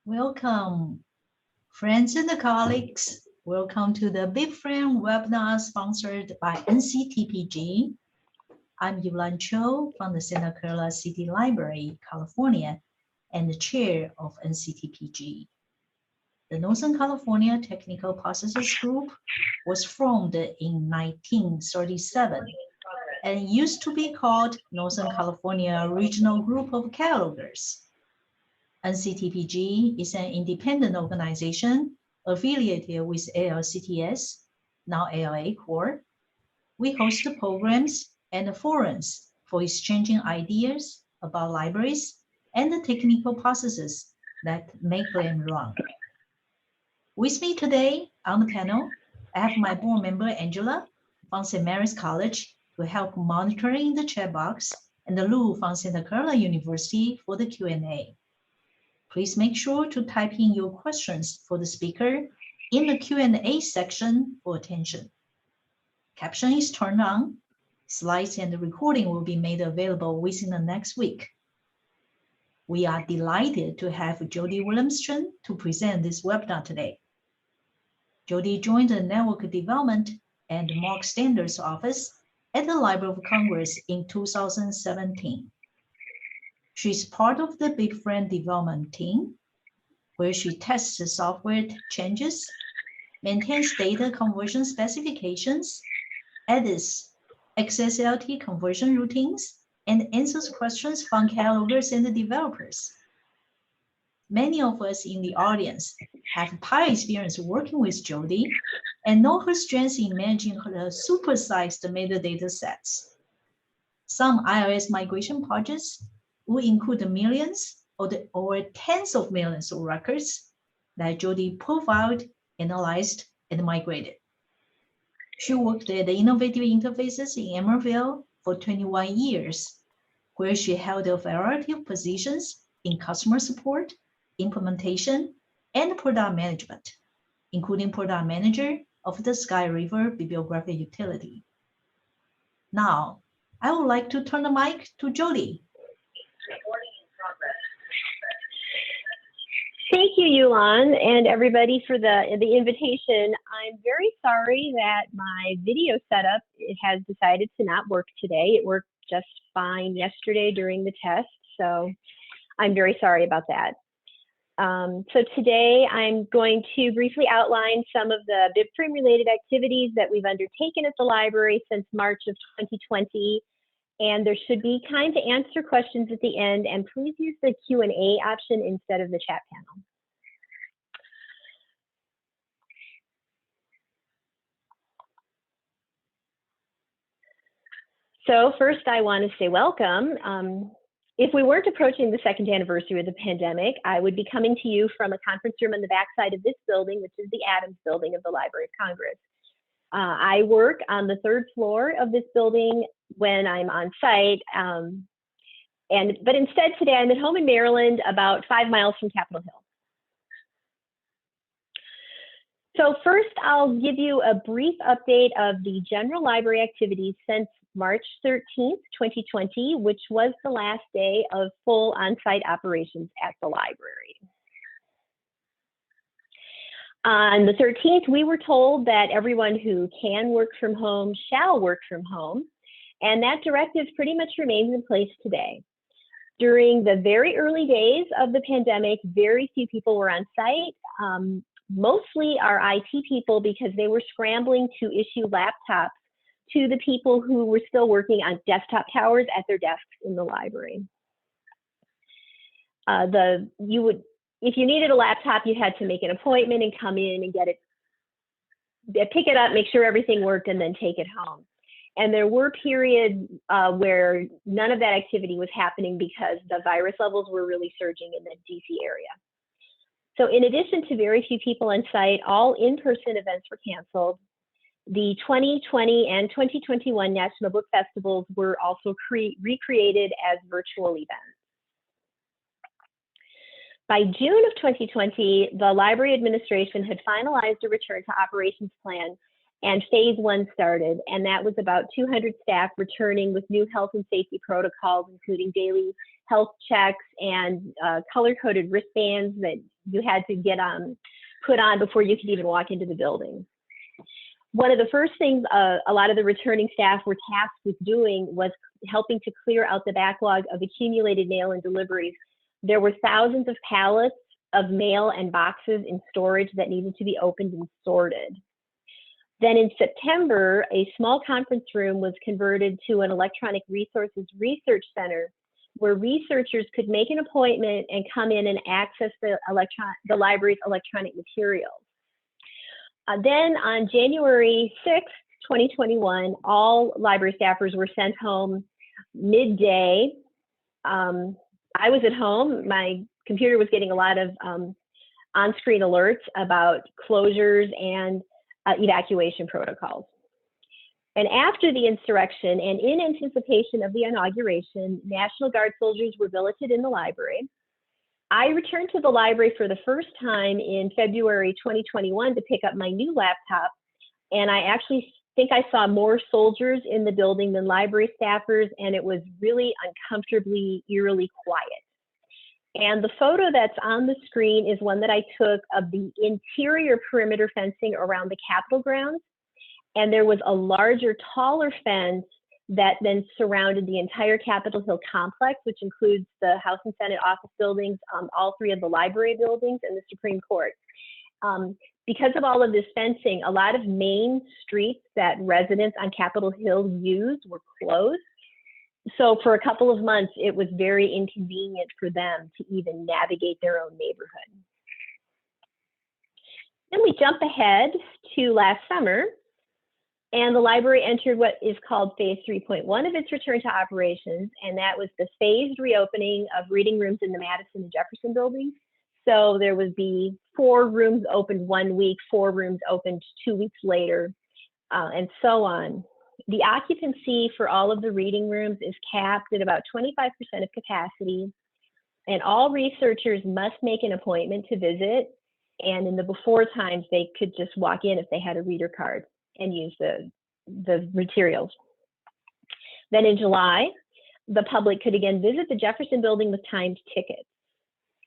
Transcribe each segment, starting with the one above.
Welcome, friends and colleagues. Welcome to the BIBFRAME webinar sponsored by NCTPG. I'm Yulan Cho from the Santa Clara City Library, California, and the chair of NCTPG. The Northern California Technical Processes Group was formed in 1937 and used to be called Northern California Regional Group of Catalogers. NCTPG is an independent organization affiliated with ALCTS, now ALA Core. We host programs and forums for exchanging ideas about libraries and the technical processes that make them run. With me today on the panel, I have my board member, Angela, from St. Mary's College to help monitoring the chat box, and Lou from Santa Clara University for the Q&A. Please make sure to type in your questions for the speaker in the Q&A section for attention. Caption is turned on. Slides and the recording will be made available within the next week. We are delighted to have Jodi Williamschen to present this webinar today. Jodi joined the Network Development and MARC Standards Office at the Library of Congress in 2017. She's part of the BIBFRAME development team, where she tests the software changes, maintains data conversion specifications, edits XSLT conversion routines, and answers questions from catalogers and the developers. Many of us in the audience have prior experience working with Jodi and know her strengths in managing her supersized metadata sets. Some iOS migration projects will include millions or tens of millions of records that Jodi profiled, analyzed, and migrated. She worked at the Innovative Interfaces in Emerville for 21 years, where she held a variety of positions in customer support, implementation, and product management, including product manager of the Sky River bibliographic utility. Now, I would like to turn the mic to Jodi. Thank you, Yulan, and everybody for the invitation. I'm very sorry that my video setup has decided to not work today. It worked just fine yesterday during the test, so I'm very sorry about that. So today I'm going to briefly outline some of the BIBFRAME related activities that we've undertaken at the library since March of 2020. And there should be time to answer questions at the end, and please use the Q&A option instead of the chat panel. So first I want to say welcome. If we weren't approaching the second anniversary of the pandemic, I would be coming to you from a conference room on the backside of this building, which is the Adams building of the Library of Congress. I work on the third floor of this building when I'm on site, but instead today I'm at home in Maryland, about 5 miles from Capitol Hill. So first I'll give you a brief update of the general library activities since March 13th, 2020, which was the last day of full on-site operations at the library. On the 13th, we were told that everyone who can work from home shall work from home, and that directive pretty much remains in place today. During the very early days of the pandemic, very few people were on site, mostly our IT people, because they were scrambling to issue laptops to the people who were still working on desktop towers at their desks in the library. If you needed a laptop, you had to make an appointment and come in and get it, pick it up, make sure everything worked, and then take it home. And there were periods where none of that activity was happening because the virus levels were really surging in the DC area. So in addition to very few people on site, all in-person events were canceled. The 2020 and 2021 National Book Festivals were also recreated as virtual events. By June of 2020, the library administration had finalized a return to operations plan, and phase 1 started, and that was about 200 staff returning with new health and safety protocols, including daily health checks and color-coded wristbands that you had to get put on before you could even walk into the building. One of the first things a lot of the returning staff were tasked with doing was helping to clear out the backlog of accumulated mail and deliveries. There were thousands of pallets of mail and boxes in storage that needed to be opened and sorted. Then in September, a small conference room was converted to an electronic resources research center where researchers could make an appointment and come in and access the library's electronic materials. Then on January 6th, 2021, all library staffers were sent home midday. I was at home. My computer was getting a lot of on-screen alerts about closures and evacuation protocols. And after the insurrection and in anticipation of the inauguration, National Guard soldiers were billeted in the library. I returned to the library for the first time in February 2021 to pick up my new laptop, and I actually think I saw more soldiers in the building than library staffers, and it was really uncomfortably, eerily quiet. And the photo that's on the screen is one that I took of the interior perimeter fencing around the Capitol grounds. And there was a larger, taller fence that then surrounded the entire Capitol Hill complex, which includes the House and Senate office buildings, all three of the library buildings, and the Supreme Court. Because of all of this fencing, a lot of main streets that residents on Capitol Hill used were closed. So for a couple of months, it was very inconvenient for them to even navigate their own neighborhood. Then we jump ahead to last summer, and the library entered what is called phase 3.1 of its return to operations, and that was the phased reopening of reading rooms in the Madison and Jefferson buildings. So there would be 4 rooms opened 1 week, 4 rooms opened 2 weeks later, and so on. The occupancy for all of the reading rooms is capped at about 25% of capacity, and all researchers must make an appointment to visit. And in the before times, they could just walk in if they had a reader card and use the materials. Then in July, the public could again visit the Jefferson building with timed tickets.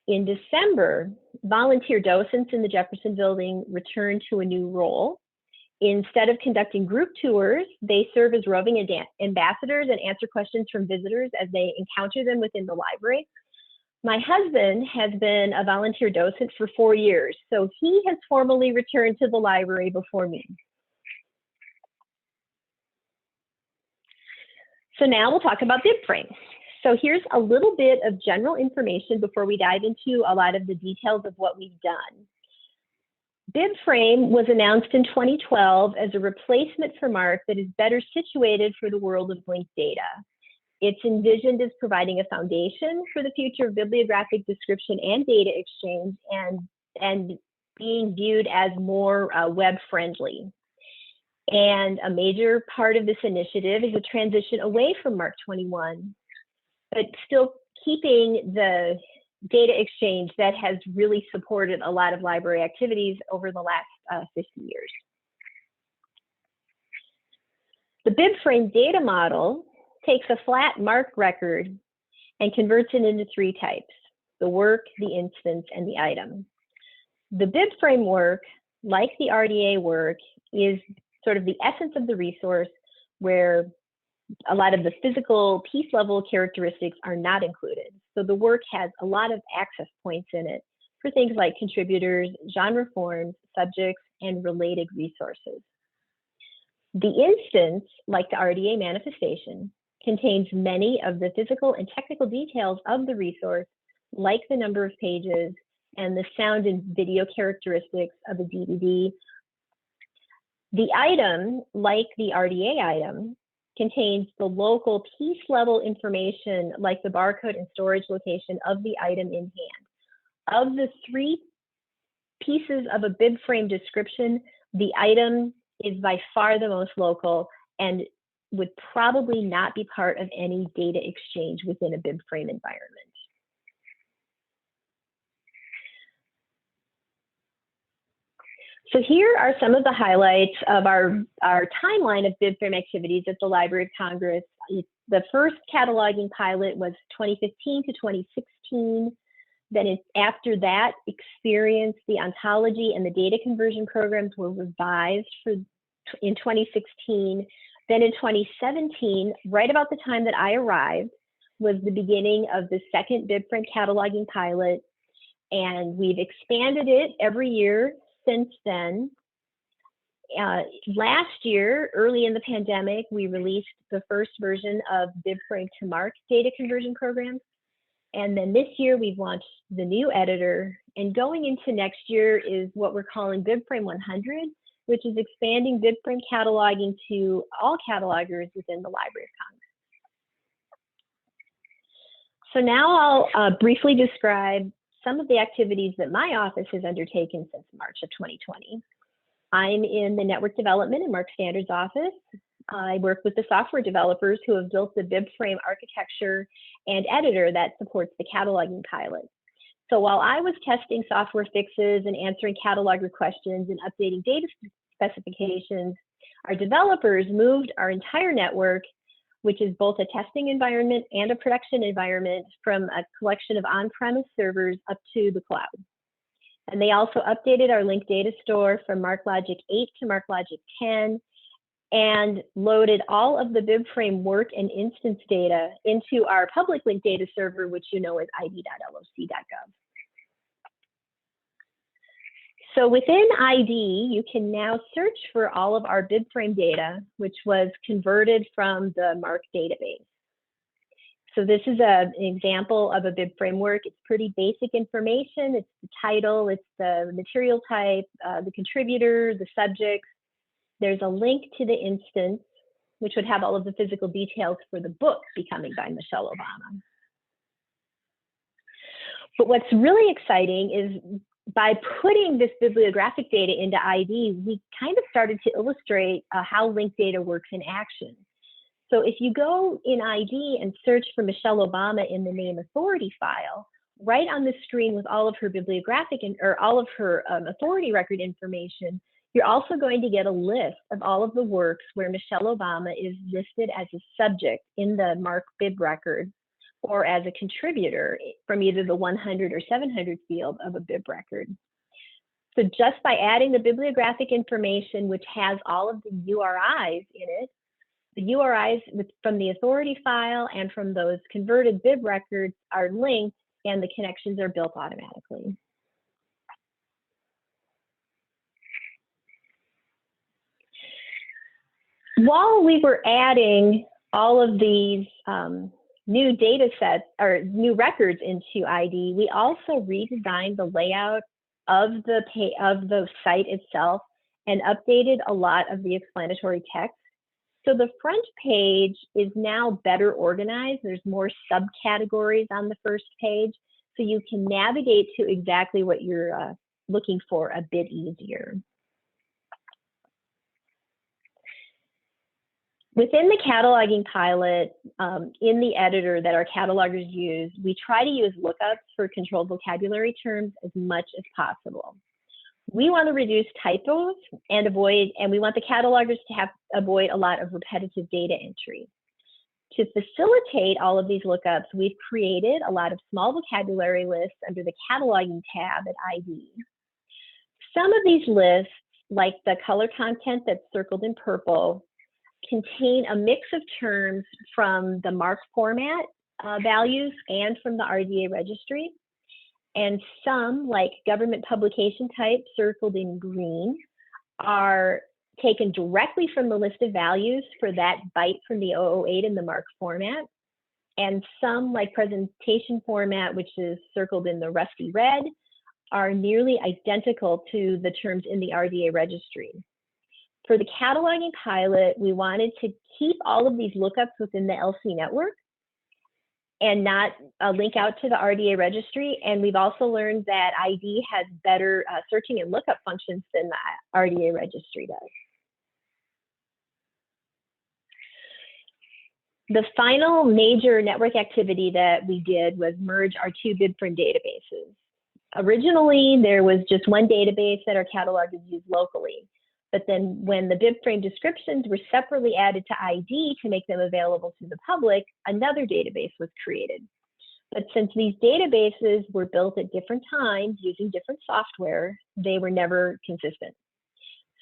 In December, volunteer docents in the Jefferson building returned to a new role. Instead of conducting group tours, they serve as roving ambassadors and answer questions from visitors as they encounter them within the library. My husband has been a volunteer docent for 4 years, so he has formally returned to the library before me. So now we'll talk about BIBFRAME. So here's a little bit of general information before we dive into a lot of the details of what we've done. BIBFRAME was announced in 2012 as a replacement for MARC that is better situated for the world of linked data. It's envisioned as providing a foundation for the future of bibliographic description and data exchange, and being viewed as more web-friendly. And a major part of this initiative is a transition away from MARC 21, but still keeping the data exchange that has really supported a lot of library activities over the last 50 years. The BIBFRAME data model takes a flat MARC record and converts it into 3 types: the work, the instance, and the item. The BIBFRAME work, like the RDA work, is sort of the essence of the resource, where a lot of the physical piece level characteristics are not included. So the work has a lot of access points in it for things like contributors, genre forms, subjects, and related resources. The instance, like the RDA manifestation, contains many of the physical and technical details of the resource, like the number of pages and the sound and video characteristics of a DVD. The item, like the RDA item, contains the local piece level information, like the barcode and storage location of the item in hand. Of the 3 pieces of a BIBFRAME description, the item is by far the most local and would probably not be part of any data exchange within a BIBFRAME environment. So here are some of the highlights of our timeline of BIBFRAME activities at the Library of Congress. The first cataloging pilot was 2015 to 2016. Then after that experience, the ontology and the data conversion programs were revised in 2016. Then in 2017, right about the time that I arrived, was the beginning of the second BibFrame cataloging pilot. And we've expanded it every year since then. Last year, early in the pandemic, we released the first version of BibFrame to MARC data conversion programs. And then this year, we've launched the new editor. And going into next year is what we're calling BibFrame 100, which is expanding BibFrame cataloging to all catalogers within the Library of Congress. So now I'll briefly describe some of the activities that my office has undertaken since March of 2020. I'm in the Network Development and MARC Standards office. I work with the software developers who have built the BibFrame architecture and editor that supports the cataloging pilot. So while I was testing software fixes and answering cataloger questions and updating data specifications, our developers moved our entire network, which is both a testing environment and a production environment, from a collection of on-premise servers up to the cloud. And they also updated our linked data store from MARClogic 8 to MARClogic 10, and loaded all of the BibFrame work and instance data into our public linked data server, which you know is id.loc.gov. So within ID, you can now search for all of our BibFrame data, which was converted from the MARC database. So this is an example of a BibFrame work. It's pretty basic information. It's the title, it's the material type, the contributor, the subjects. There's a link to the instance, which would have all of the physical details for the book, Becoming by Michelle Obama. But what's really exciting is by putting this bibliographic data into ID, we kind of started to illustrate how linked data works in action. So if you go in ID and search for Michelle Obama in the name authority file, right on the screen with all of her bibliographic or all of her authority record information, you're also going to get a list of all of the works where Michelle Obama is listed as a subject in the MARC bib record, or as a contributor from either the 100 or 700 field of a bib record. So just by adding the bibliographic information, which has all of the URIs in it, the URIs from the authority file and from those converted bib records are linked, and the connections are built automatically. While we were adding all of these new data sets or new records into ID, we also redesigned the layout of the site itself and updated a lot of the explanatory text. So the front page is now better organized. There's more subcategories on the first page, so you can navigate to exactly what you're looking for a bit easier. Within the cataloging pilot, in the editor that our catalogers use, we try to use lookups for controlled vocabulary terms as much as possible. We want to reduce typos and we want the catalogers to avoid a lot of repetitive data entry. To facilitate all of these lookups, we've created a lot of small vocabulary lists under the cataloging tab at ID. Some of these lists, like the color content that's circled in purple, contain a mix of terms from the MARC format values and from the RDA registry. And some, like government publication type circled in green, are taken directly from the list of values for that byte from the 008 in the MARC format. And some, like presentation format, which is circled in the rusty red, are nearly identical to the terms in the RDA registry. For the cataloging pilot, we wanted to keep all of these lookups within the LC network and not link out to the RDA registry. And we've also learned that ID has better searching and lookup functions than the RDA registry does. The final major network activity that we did was merge our two BibFrame databases. Originally, there was just one database that our catalogers used locally. But then when the BibFrame descriptions were separately added to ID to make them available to the public, another database was created. But since these databases were built at different times using different software, they were never consistent.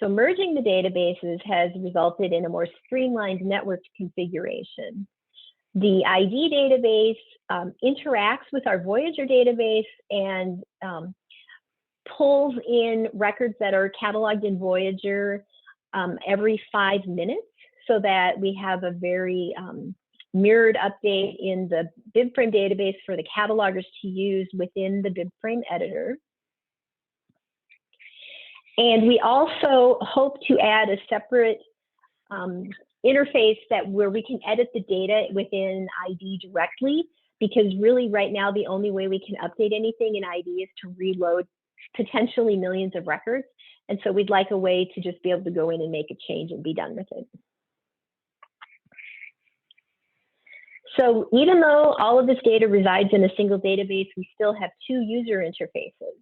So merging the databases has resulted in a more streamlined network configuration. The ID database interacts with our Voyager database and pulls in records that are cataloged in Voyager every 5 minutes, so that we have a very mirrored update in the BIBFRAME database for the catalogers to use within the BIBFRAME editor. And we also hope to add a separate interface where we can edit the data within ID directly, because really right now the only way we can update anything in ID is to reload potentially millions of records. And so we'd like a way to just be able to go in and make a change and be done with it. So even though all of this data resides in a single database, we still have 2 user interfaces.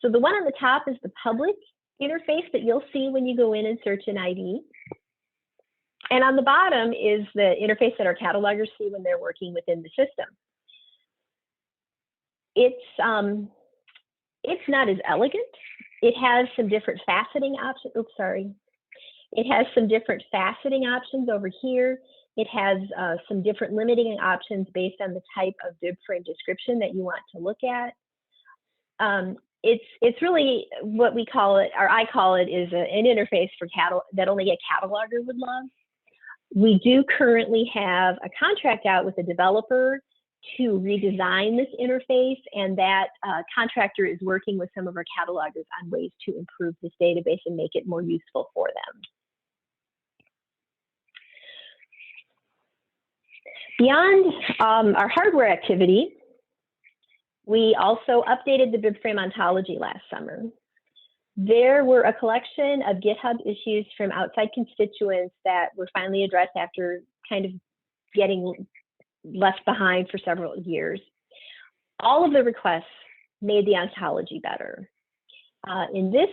So the one on the top is the public interface that you'll see when you go in and search an ID. And on the bottom is the interface that our catalogers see when they're working within the system. It's not as elegant. It has some different faceting options. Oops, sorry. It has some different faceting options over here. It has some different limiting options based on the type of BIBFRAME description that you want to look at. It's really what we call it, or I call it, is an interface for that only a cataloger would love. We do currently have a contract out with a developer to redesign this interface, and that contractor is working with some of our catalogers on ways to improve this database and make it more useful for them. Beyond our hardware activity, we also updated the BIBFRAME ontology last summer. There were a collection of GitHub issues from outside constituents that were finally addressed after kind of getting left behind for several years. All of the requests made the ontology better. In this,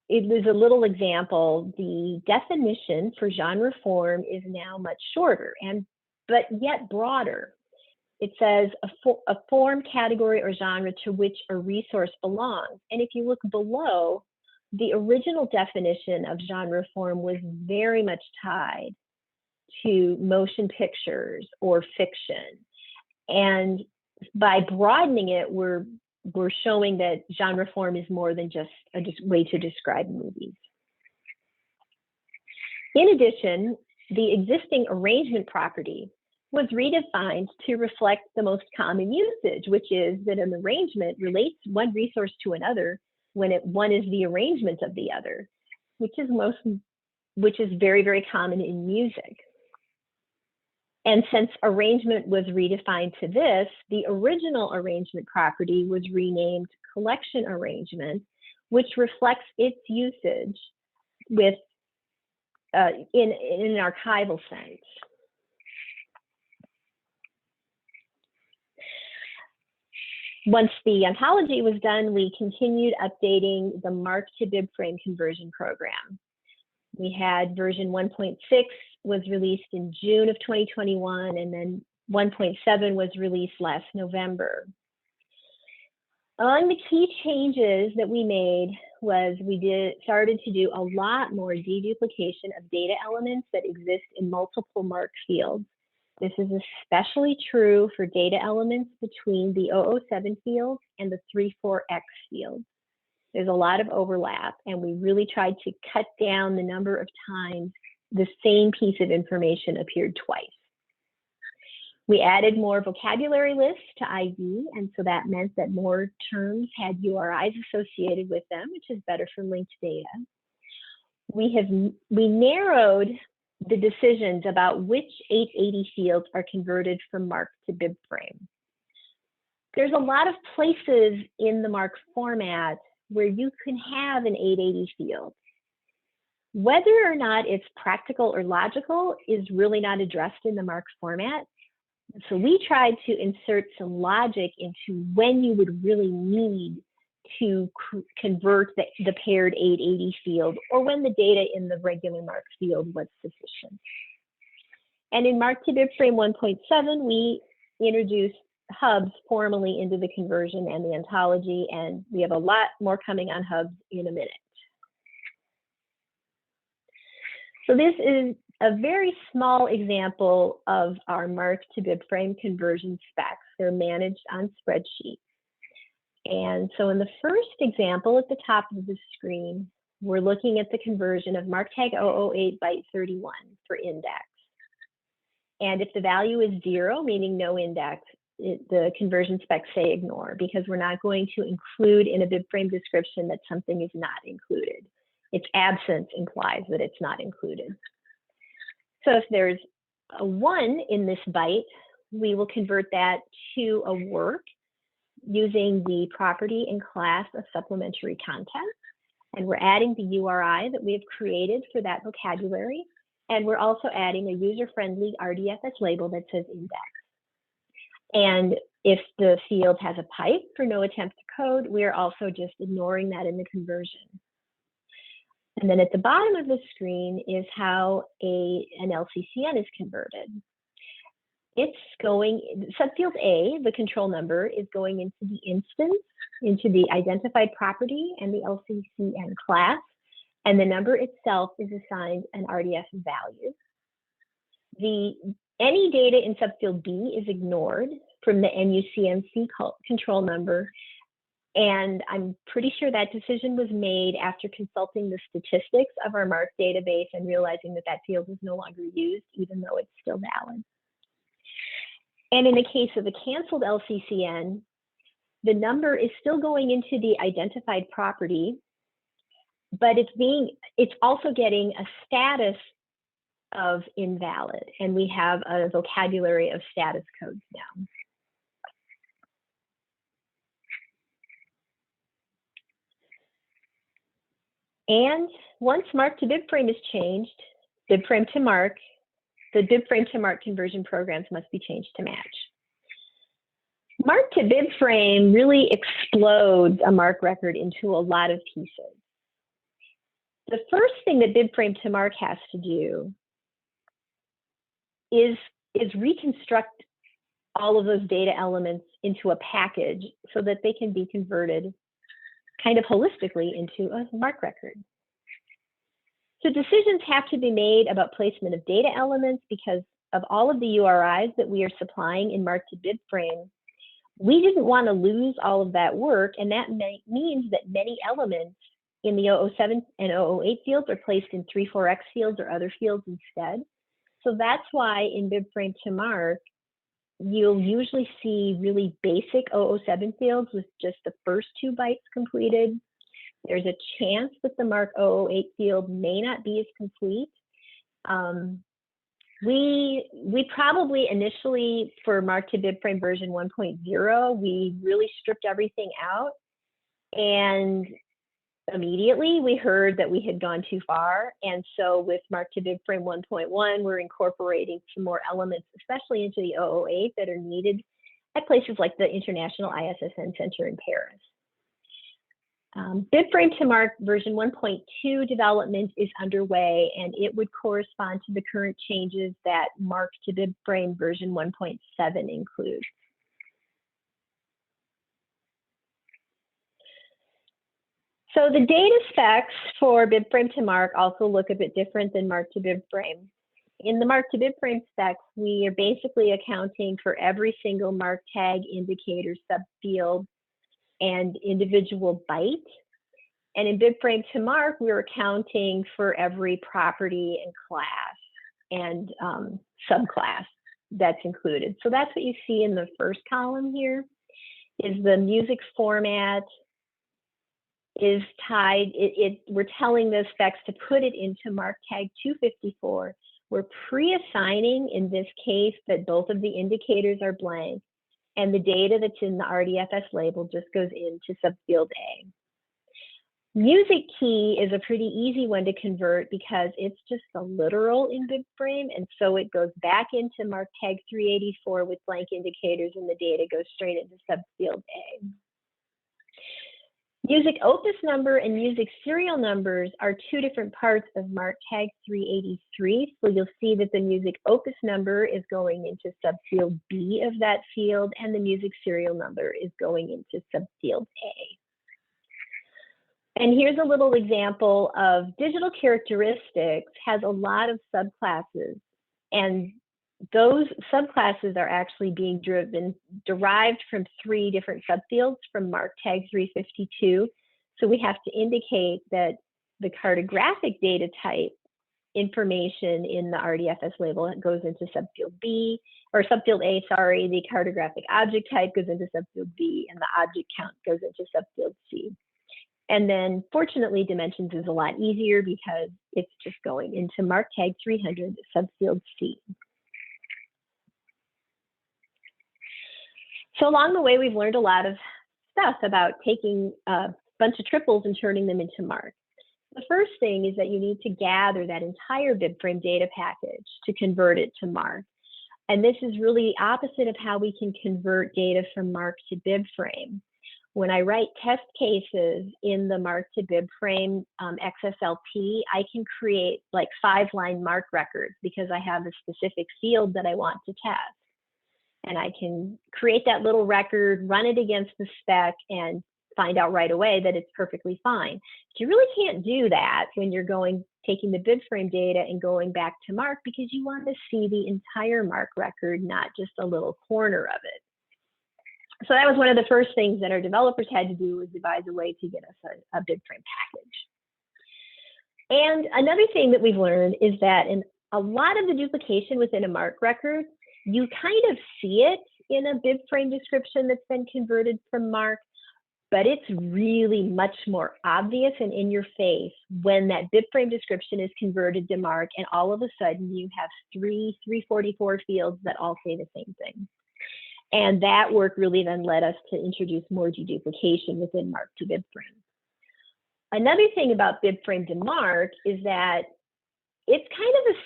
it was a little example. The definition for genre form is now much shorter, but yet broader. It says a form, category, or genre to which a resource belongs. And if you look below, the original definition of genre form was very much tied to motion pictures or fiction. And by broadening it, we're showing that genre form is more than just a way to describe movies. In addition, the existing arrangement property was redefined to reflect the most common usage, which is that an arrangement relates one resource to another when one is the arrangement of the other, which is very, very common in music. And since arrangement was redefined to this, the original arrangement property was renamed collection arrangement, which reflects its usage with in an archival sense. Once the ontology was done, we continued updating the MARC to BIBFRAME conversion program. We had version 1.6 was released in June of 2021, and then 1.7 was released last November. Among the key changes that we made was we started to do a lot more deduplication of data elements that exist in multiple MARC fields. This is especially true for data elements between the 007 field and the 34X field. There's a lot of overlap, and we really tried to cut down the number of times the same piece of information appeared twice. We added more vocabulary lists to ID, and so that meant that more terms had URIs associated with them, which is better for linked data. We narrowed the decisions about which 880 fields are converted from MARC to BIBFRAME. There's a lot of places in the MARC format where you can have an 880 field. Whether or not it's practical or logical is really not addressed in the MARC format. So we tried to insert some logic into when you would really need to convert the paired 880 field, or when the data in the regular MARC field was sufficient. And in MARC to BIBFRAME 1.7, we introduced hubs formally into the conversion and the ontology, and we have a lot more coming on hubs in a minute. So this is a very small example of our MARC to BibFrame conversion specs. They're managed on spreadsheets. And so in the first example at the top of the screen, we're looking at the conversion of MARC tag 008 byte 31 for index. And if the value is 0, meaning no index, the conversion specs say ignore, because we're not going to include in a BibFrame description that something is not included. Its absence implies that it's not included. So if there's a 1 in this byte, we will convert that to a work using the property and class of supplementary content. And we're adding the URI that we have created for that vocabulary. And we're also adding a user-friendly RDFS label that says index. And if the field has a pipe for no attempt to code, we are also just ignoring that in the conversion. And then at the bottom of the screen is how an LCCN is converted. It's going, subfield A, the control number, is going into the instance, into the identified property and the LCCN class, and the number itself is assigned an RDF value. Any data in subfield B is ignored from the NUCNC control number, and I'm pretty sure that decision was made after consulting the statistics of our MARC database and realizing that that field is no longer used, even though it's still valid. And in the case of a canceled LCCN, the number is still going into the identified property, but it's also getting a status of invalid, and we have a vocabulary of status codes now. And once MARC to BibFrame is changed, BibFrame to MARC, the BibFrame to MARC conversion programs must be changed to match. MARC to BibFrame really explodes a MARC record into a lot of pieces. The first thing that BibFrame to MARC has to do is reconstruct all of those data elements into a package so that they can be converted kind of holistically into a MARC record. So decisions have to be made about placement of data elements because of all of the URIs that we are supplying in MARC to BibFrame. We didn't want to lose all of that work, and that means that many elements in the 007 and 008 fields are placed in 34X fields or other fields instead. So that's why in BibFrame to MARC, you'll usually see really basic 007 fields with just the first 2 bytes completed. There's a chance that the MARC 008 field may not be as complete. We probably initially, for MARC to BibFrame version 1.0, we really stripped everything out, and immediately we heard that we had gone too far. And so with MARC to BibFrame 1.1, we're incorporating some more elements, especially into the 008, that are needed at places like the International ISSN Center in Paris. BibFrame to MARC version 1.2 development is underway, and it would correspond to the current changes that MARC to BibFrame version 1.7 includes. So the data specs for BibFrame to MARC also look a bit different than MARC to BibFrame. In the MARC to BibFrame specs, we are basically accounting for every single MARC tag indicator subfield and individual byte. And in BibFrame to MARC, we're accounting for every property and class and subclass that's included. So that's what you see in the first column here, is the music format is tied, we're telling the specs to put it into MARC tag 254. We're pre-assigning, in this case, that both of the indicators are blank, and the data that's in the RDFS label just goes into subfield A. Music key is a pretty easy one to convert because it's just a literal in BibFrame, and so it goes back into MARC tag 384 with blank indicators, and the data goes straight into subfield A. Music opus number and music serial numbers are two different parts of MARC tag 383. So you'll see that the music opus number is going into subfield B of that field, and the music serial number is going into subfield A. And here's a little example of digital characteristics has a lot of subclasses, and those subclasses are actually being derived from 3 different subfields from MARC tag 352. So we have to indicate that the cartographic data type information in the RDFS label goes into subfield B, or subfield A, sorry. The cartographic object type goes into subfield B, and the object count goes into subfield C. And then fortunately, dimensions is a lot easier because it's just going into MARC tag 300 subfield C. So along the way, we've learned a lot of stuff about taking a bunch of triples and turning them into MARC. The first thing is that you need to gather that entire BibFrame data package to convert it to MARC. And this is really opposite of how we can convert data from MARC to BibFrame. When I write test cases in the MARC to BibFrame XSLT, I can create like 5-line MARC records because I have a specific field that I want to test. And I can create that little record, run it against the spec, and find out right away that it's perfectly fine. But you really can't do that when you're taking the BibFrame data and going back to MARC, because you want to see the entire MARC record, not just a little corner of it. So that was one of the first things that our developers had to do, was devise a way to get us a BibFrame package. And another thing that we've learned is that in a lot of the duplication within a MARC record, you kind of see it in a BibFrame description that's been converted from MARC, but it's really much more obvious and in your face when that BibFrame description is converted to MARC, and all of a sudden you have 344 fields that all say the same thing. And that work really then led us to introduce more deduplication within MARC to BibFrame. Another thing about BibFrame to MARC is that it's kind of a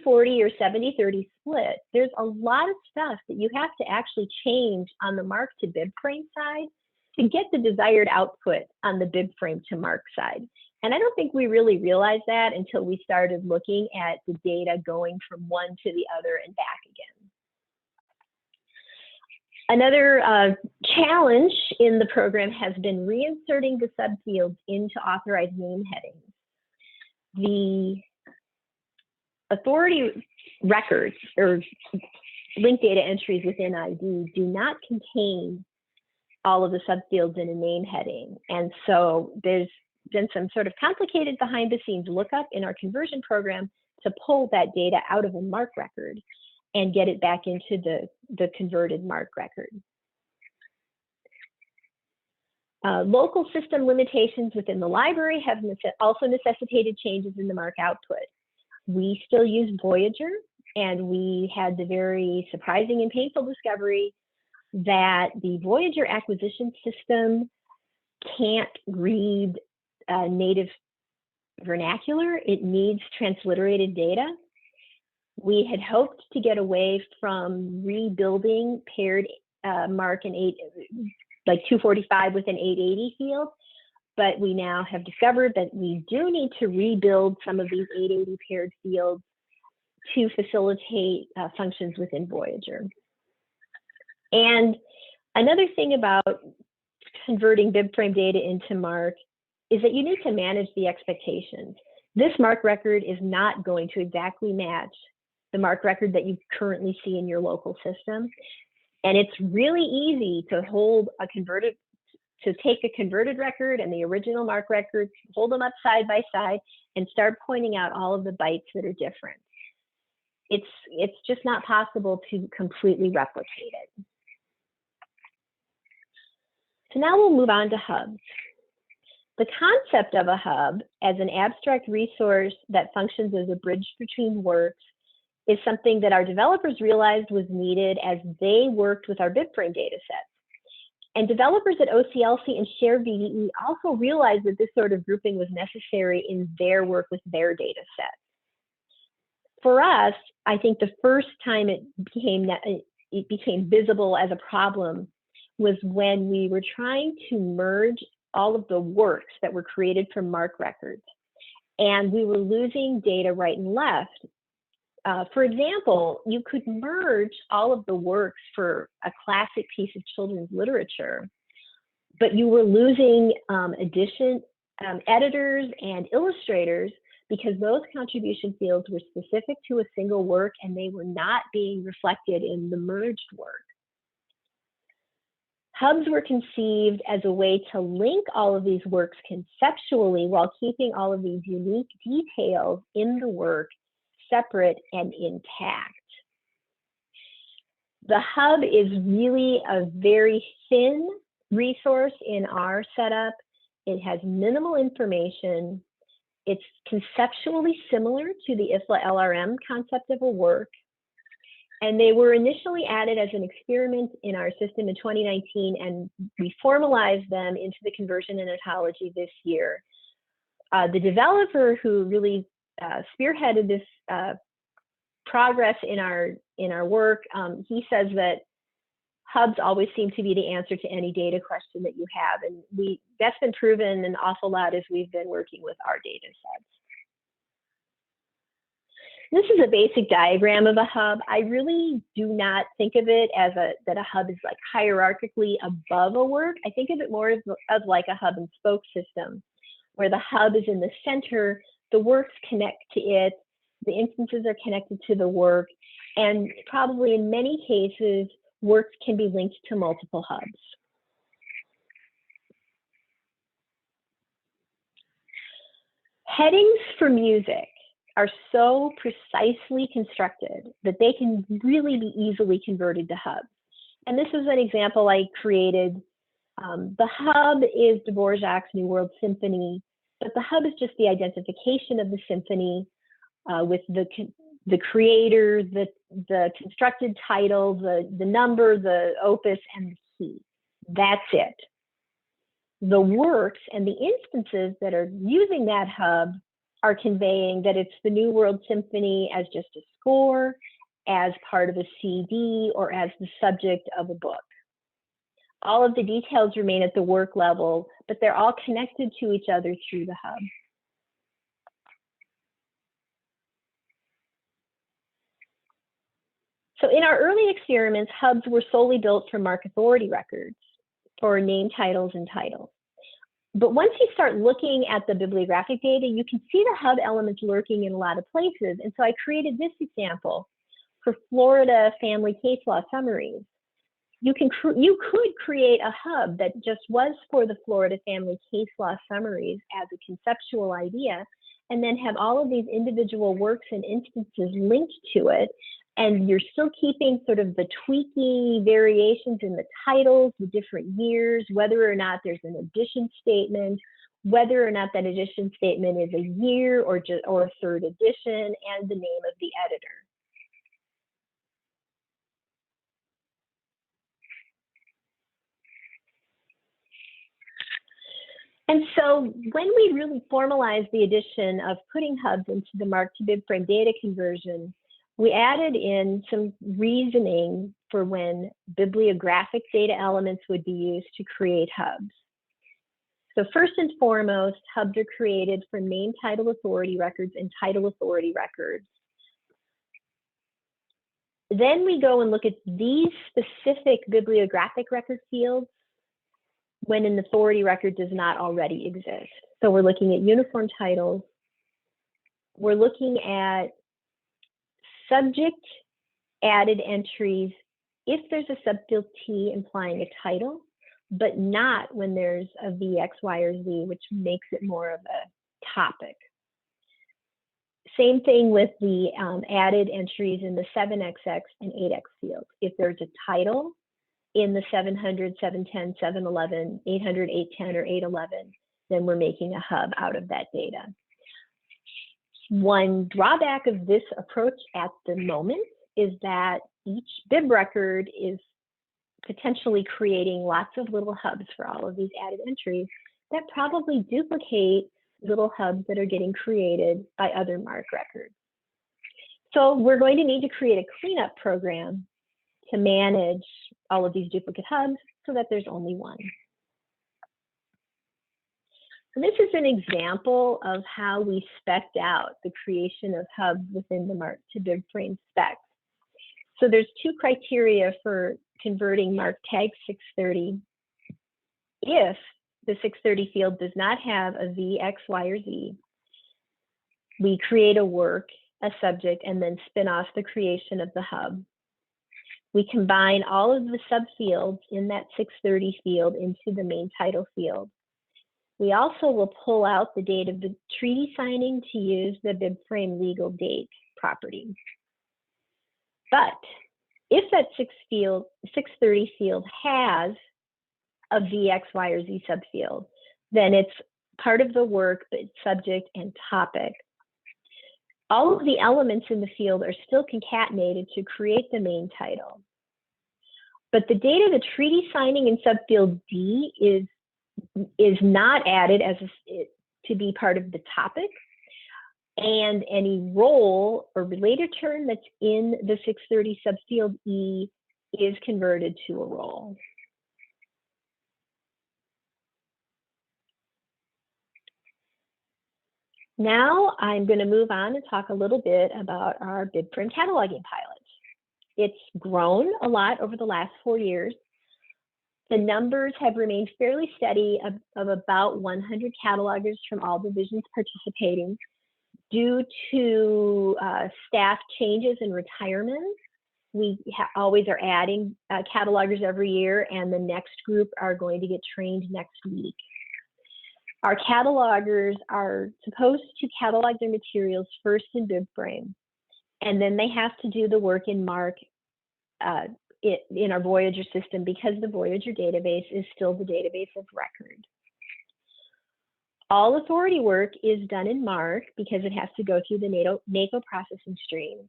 60-40 or 70-30 split. There's a lot of stuff that you have to actually change on the MARC to BibFrame side to get the desired output on the BibFrame to MARC side. And I don't think we really realized that until we started looking at the data going from one to the other and back again. Another challenge in the program has been reinserting the subfields into authorized name headings. The authority records or link data entries within ID do not contain all of the subfields in a name heading. And so there's been some sort of complicated behind the scenes lookup in our conversion program to pull that data out of a MARC record and get it back into the converted MARC record. Local system limitations within the library have also necessitated changes in the MARC output. We still use Voyager, and we had the very surprising and painful discovery that the Voyager acquisition system can't read native vernacular. It needs transliterated data. We had hoped to get away from rebuilding paired MARC and 245 with an 880 field, but we now have discovered that we do need to rebuild some of these 880 paired fields to facilitate functions within Voyager. And another thing about converting BibFrame data into MARC is that you need to manage the expectations. This MARC record is not going to exactly match the MARC record that you currently see in your local system. And it's really easy to take a converted record and the original MARC record, hold them up side by side, and start pointing out all of the bytes that are different. It's just not possible to completely replicate it. So now we'll move on to hubs. The concept of a hub as an abstract resource that functions as a bridge between works is something that our developers realized was needed as they worked with our BibFrame data sets. And developers at OCLC and Share VDE also realized that this sort of grouping was necessary in their work with their data sets. For us, I think the first time it became visible as a problem was when we were trying to merge all of the works that were created from MARC records. And we were losing data right and left. For example, you could merge all of the works for a classic piece of children's literature, but you were losing editors and illustrators because those contribution fields were specific to a single work and they were not being reflected in the merged work. Hubs were conceived as a way to link all of these works conceptually while keeping all of these unique details in the work separate and intact. The hub is really a very thin resource in our setup. It has minimal information. It's conceptually similar to the IFLA LRM concept of a work. And they were initially added as an experiment in our system in 2019, and we formalized them into the conversion in ontology this year. The developer who really spearheaded this progress in our work, he says that hubs always seem to be the answer to any data question that you have, and that's been proven an awful lot as we've been working with our data sets. This is a basic diagram of a hub. I really do not think of it as that a hub is like hierarchically above a work. I think of it more of like a hub and spoke system, where the hub is in the center, the works connect to it, the instances are connected to the work, and probably in many cases, works can be linked to multiple hubs. Headings for music are so precisely constructed that they can really be easily converted to hubs. And this is an example I created. The hub is Dvorak's New World Symphony, but the hub is just the identification of the symphony with the creator, the constructed title, the number, the opus, and the key. That's it. The works and the instances that are using that hub are conveying that it's the New World Symphony as just a score, as part of a CD, or as the subject of a book. All of the details remain at the work level, but they're all connected to each other through the hub. So in our early experiments, hubs were solely built for MARC authority records for name titles and titles. But once you start looking at the bibliographic data, you can see the hub elements lurking in a lot of places. And so I created this example for Florida family case law summaries. You could create a hub that just was for the Florida family case law summaries as a conceptual idea, and then have all of these individual works and instances linked to it. And you're still keeping sort of the tweaky variations in the titles, the different years, whether or not there's an edition statement, whether or not that edition statement is a year or a third edition, and the name of the editor. And so when we really formalized the addition of putting hubs into the MARC to BibFrame data conversion, we added in some reasoning for when bibliographic data elements would be used to create hubs. So first and foremost, hubs are created for name title authority records and title authority records. Then we go and look at these specific bibliographic record fields when an authority record does not already exist. So we're looking at uniform titles. We're looking at subject added entries if there's a subfield T implying a title, but not when there's a V, X, Y, or Z, which makes it more of a topic. Same thing with the added entries in the 7XX and 8X fields. If there's a title in the 700, 710, 711, 800, 810, or 811, then we're making a hub out of that data. One drawback of this approach at the moment is that each bib record is potentially creating lots of little hubs for all of these added entries that probably duplicate little hubs that are getting created by other MARC records. So we're going to need to create a cleanup program to manage all of these duplicate hubs so that there's only one. This is an example of how we spec'd out the creation of hubs within the MARC to BIBFRAME specs. So there's two criteria for converting MARC tag 630. If the 630 field does not have a V, X, Y, or Z, we create a work, a subject, and then spin off the creation of the hub. We combine all of the subfields in that 630 field into the main title field. We also will pull out the date of the treaty signing to use the BIBFRAME legal date property. But if that 630 field has a V, X, Y, or Z subfield, then it's part of the work, but it's subject and topic. All of the elements in the field are still concatenated to create the main title. But the date of the treaty signing in subfield D is not added as to be part of the topic, and any role or related term that's in the 630 subfield E is converted to a role. Now I'm going to move on and talk a little bit about our BIBFRAME cataloging pilot. It's grown a lot over the last 4 years. The numbers have remained fairly steady of about 100 catalogers from all divisions participating. Due to staff changes and retirements, we always are adding catalogers every year, and the next group are going to get trained next week. Our catalogers are supposed to catalog their materials first in BIBFRAME, and then they have to do the work in MARC in our Voyager system, because the Voyager database is still the database of record. All authority work is done in MARC because it has to go through the NACO processing streams.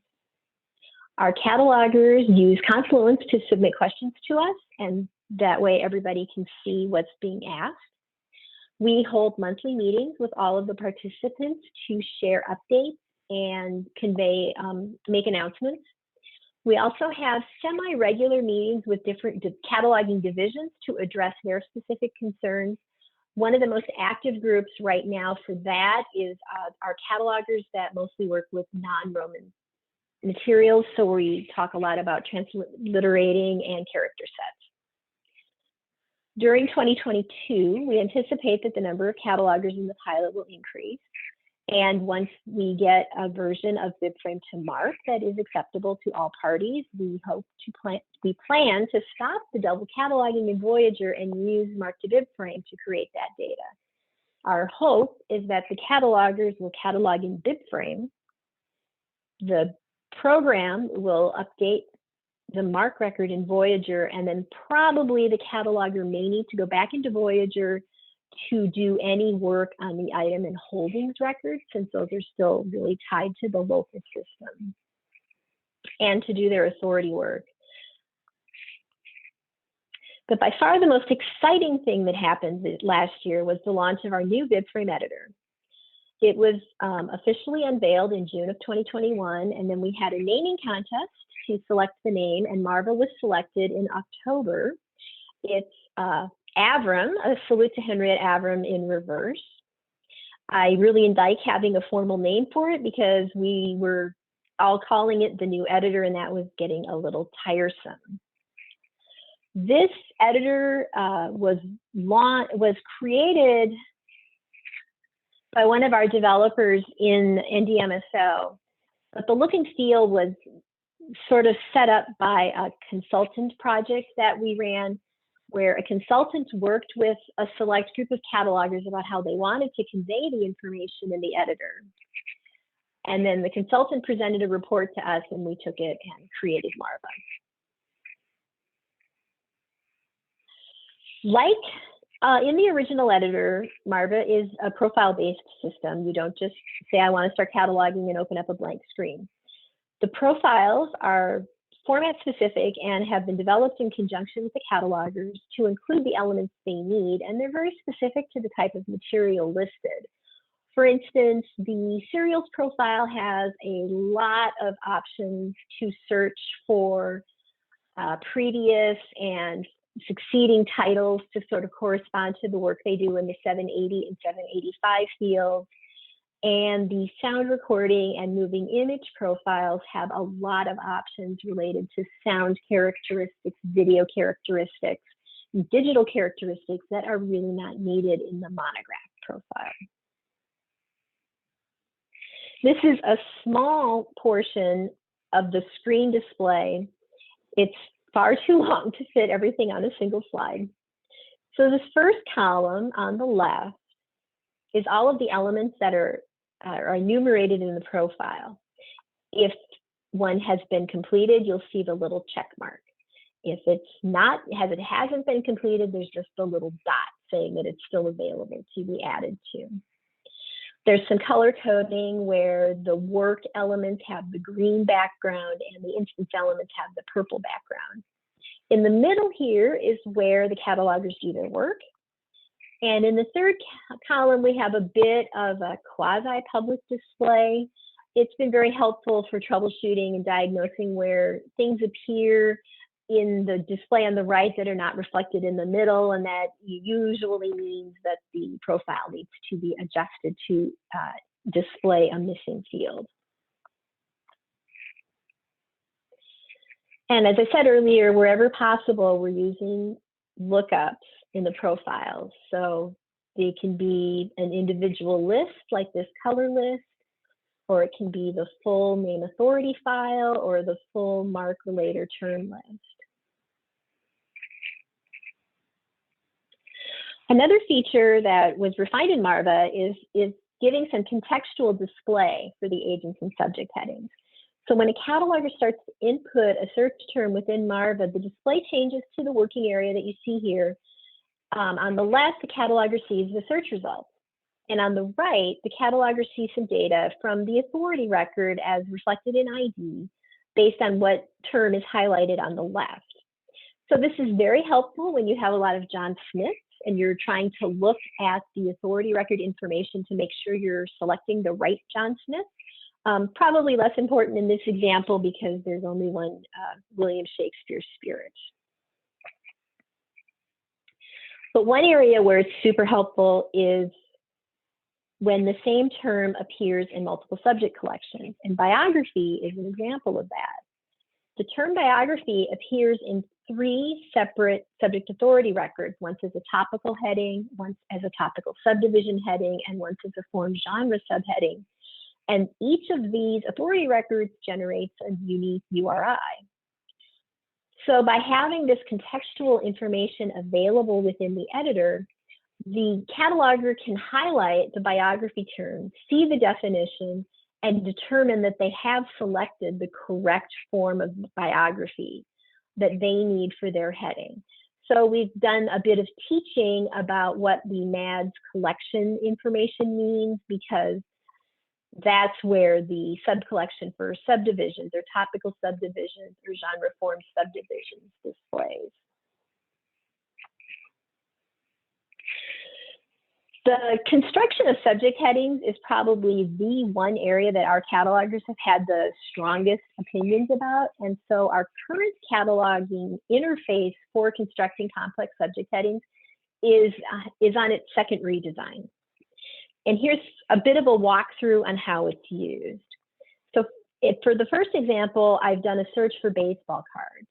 Our catalogers use Confluence to submit questions to us, and that way everybody can see what's being asked. We hold monthly meetings with all of the participants to share updates and convey, make announcements. We also have semi-regular meetings with different cataloging divisions to address their specific concerns. One of the most active groups right now for that is our catalogers that mostly work with non-Roman materials. So we talk a lot about transliterating and character sets. During 2022, we anticipate that the number of catalogers in the pilot will increase. And once we get a version of BIBFRAME to MARC that is acceptable to all parties, we plan to stop the double cataloging in Voyager and use MARC to BIBFRAME to create that data. Our hope is that the catalogers will catalog in BIBFRAME. The program will update the MARC record in Voyager, and then probably the cataloger may need to go back into Voyager to do any work on the item and holdings records, since those are still really tied to the local system, and to do their authority work. But by far the most exciting thing that happened last year was the launch of our new BIBFRAME editor. It was officially unveiled in June of 2021, and then we had a naming contest to select the name, and Marva was selected in October. It's Avram, a salute to Henriette Avram in reverse. I really like having a formal name for it because we were all calling it the new editor, and that was getting a little tiresome. This editor was created by one of our developers in NDMSO, but the look and feel was sort of set up by a consultant project that we ran, where a consultant worked with a select group of catalogers about how they wanted to convey the information in the editor. And then the consultant presented a report to us, and we took it and created Marva. Like in the original editor, Marva is a profile-based system. You don't just say, I want to start cataloging and open up a blank screen. The profiles are format specific and have been developed in conjunction with the catalogers to include the elements they need, and they're very specific to the type of material listed. For instance, the serials profile has a lot of options to search for previous and succeeding titles to sort of correspond to the work they do in the 780 and 785 fields. And the sound recording and moving image profiles have a lot of options related to sound characteristics, video characteristics, digital characteristics that are really not needed in the monograph profile. This is a small portion of the screen display. It's far too long to fit everything on a single slide. So this first column on the left is all of the elements that are enumerated in the profile. If one has been completed, you'll see the little check mark. If it's not, it hasn't been completed, there's just a little dot saying that it's still available to be added to. There's some color coding where the work elements have the green background and the instance elements have the purple background. In the middle here is where the catalogers do their work. And in the third column, we have a bit of a quasi-public display. It's been very helpful for troubleshooting and diagnosing where things appear in the display on the right that are not reflected in the middle, and that usually means that the profile needs to be adjusted to display a missing field. And as I said earlier, wherever possible, we're using lookups in the profiles. So they can be an individual list like this color list, or it can be the full name authority file or the full MARC relator term list. Another feature that was refined in MARVA is giving some contextual display for the agents and subject headings. So when a cataloger starts to input a search term within MARVA, the display changes to the working area that you see here. On the left, the cataloger sees the search results. And on the right, the cataloger sees some data from the authority record as reflected in ID based on what term is highlighted on the left. So this is very helpful when you have a lot of John Smiths and you're trying to look at the authority record information to make sure you're selecting the right John Smith. Probably less important in this example because there's only one William Shakespeare Spirit. But one area where it's super helpful is when the same term appears in multiple subject collections, and biography is an example of that. The term biography appears in 3 separate subject authority records, once as a topical heading, once as a topical subdivision heading, and once as a form genre subheading. And each of these authority records generates a unique URI. So by having this contextual information available within the editor, the cataloger can highlight the biography term, see the definition, and determine that they have selected the correct form of biography that they need for their heading. So we've done a bit of teaching about what the MADS collection information means, because that's where the subcollection for subdivisions or topical subdivisions or genre form subdivisions displays. The construction of subject headings is probably the one area that our catalogers have had the strongest opinions about. And so our current cataloging interface for constructing complex subject headings is on its second redesign. And here's a bit of a walkthrough on how it's used. So for the first example, I've done a search for baseball cards.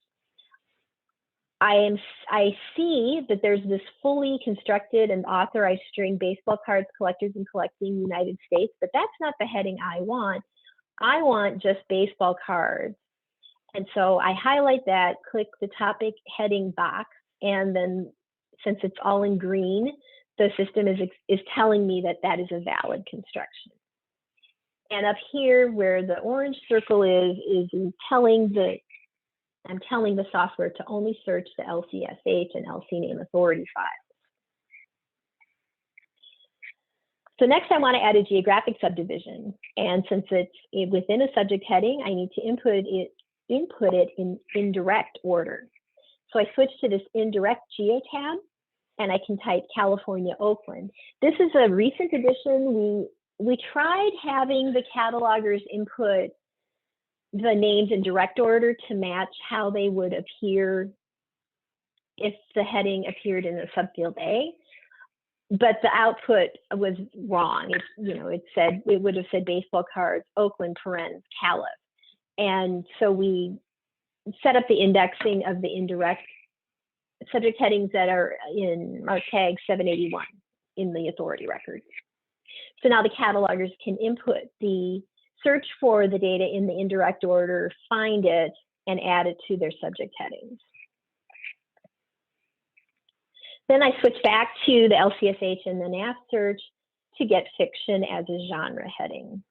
I see that there's this fully constructed and authorized string baseball cards collectors and collecting United States, but that's not the heading I want. I want just baseball cards. And so I highlight that, click the topic heading box, and then since it's all in green, the system is telling me that that is a valid construction. And up here where the orange circle is I'm telling the software to only search the LCSH and LC name authority files. So next I want to add a geographic subdivision. And since it's within a subject heading, I need to input it in indirect order. So I switch to this indirect geo tab, and I can type California, Oakland. This is a recent addition. We tried having the catalogers input the names in direct order to match how they would appear if the heading appeared in the subfield A, but the output was wrong. It would have said baseball cards, Oakland, Perens, Calif. And so we set up the indexing of the indirect subject headings that are in MARC tag 781 in the authority records. So now the catalogers can input the search for the data in the indirect order, find it, and add it to their subject headings. Then I switch back to the LCSH and the NAF search to get fiction as a genre heading.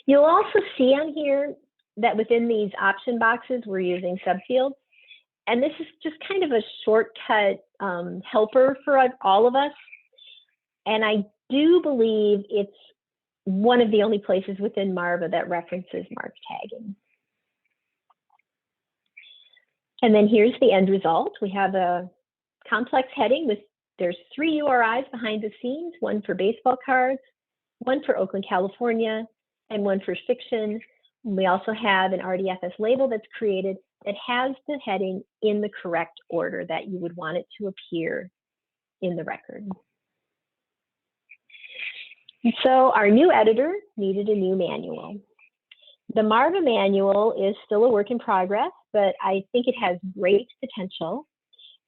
You'll also see on here that within these option boxes, we're using subfields. And this is just kind of a shortcut helper for all of us. And I do believe it's one of the only places within MARVA that references MARC tagging. And then here's the end result. We have a complex heading with, there's 3 URIs behind the scenes, one for baseball cards, one for Oakland, California, and one for fiction. We also have an RDFS label that's created that has the heading in the correct order that you would want it to appear in the record. And so our new editor needed a new manual. The MARVA manual is still a work in progress, but I think it has great potential.